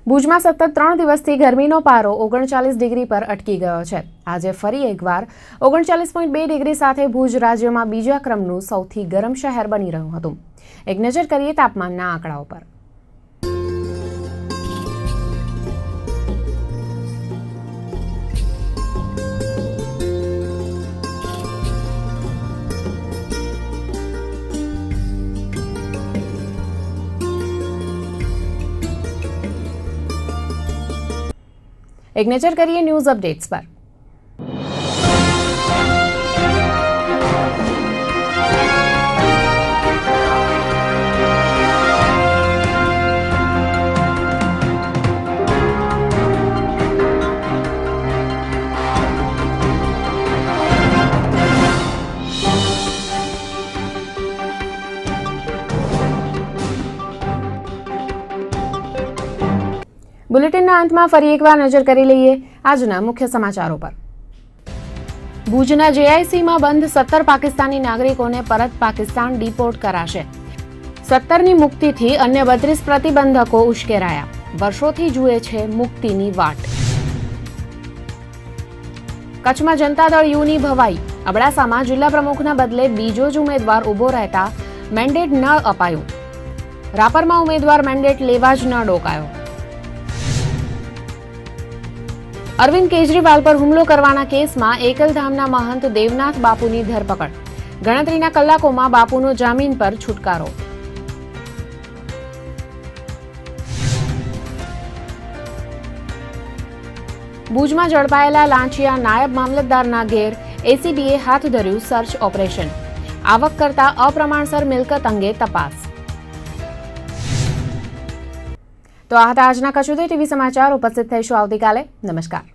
ભુજમાં સતત 3 દિવસથી ગરમીનો પારો 39 ડિગ્રી પર અટકી ગયો છે। આજે ફરી એકવાર 39.2 ડિગ્રી સાથે ભુજ રાજ્યમાં બીજા ક્રમનું સૌથી ગરમ શહેર બની રહ્યું હતું। એક નજર કરીએ તાપમાનના આંકડાઓ પર। एक नजर करिए न्यूज अपडेट्स पर। બુલેટિનના અંતમાં ફરી એકવાર નજર કરી લઈએ આજના મુખ્ય સમાચારો પર। ભુજના જેઆઈસીમાં બંધ 17 પાકિસ્તાની નાગરિકોને પરત પાકિસ્તાન ડિપોર્ટ કરાશે। 17ની મુક્તિથી અન્ય 32 પ્રતિબંધકો ઉશ્કેરાયા। વર્ષોથી જુએ છે મુક્તિની વાટ। કચ્છમાં જનતા દળ યુની ભવાઈ। અબડાસામાં જિલ્લા પ્રમુખના બદલે બીજો જ ઉમેદવાર ઉભો રહેતા મેન્ડેટ ન અપાયું। રાપરમાં ઉમેદવાર મેન્ડેટ લેવા જ ન ડોકાયો। અરવિંદ કેજરીવાલ પર હુમલો કરવાના કેસમાં એકલધામના મહંત દેવનાથ બાપુની ધરપકડ। ગણતરીના કલાકોમાં બાપુનો જામીન પર છુટકારો। ભુજમાં ઝડપાયેલા લાંચિયા નાયબ મામલતદારના ઘેર એસીબીએ હાથ ધર્યું સર્ચ ઓપરેશન। આવક કરતા અપ્રમાણસર મિલકત અંગે તપાસ। તો આ હતા આજના કચ્છ ઉદય ટીવી સમાચાર। ઉપસ્થિત થઈશું આવતીકાલે। નમસ્કાર।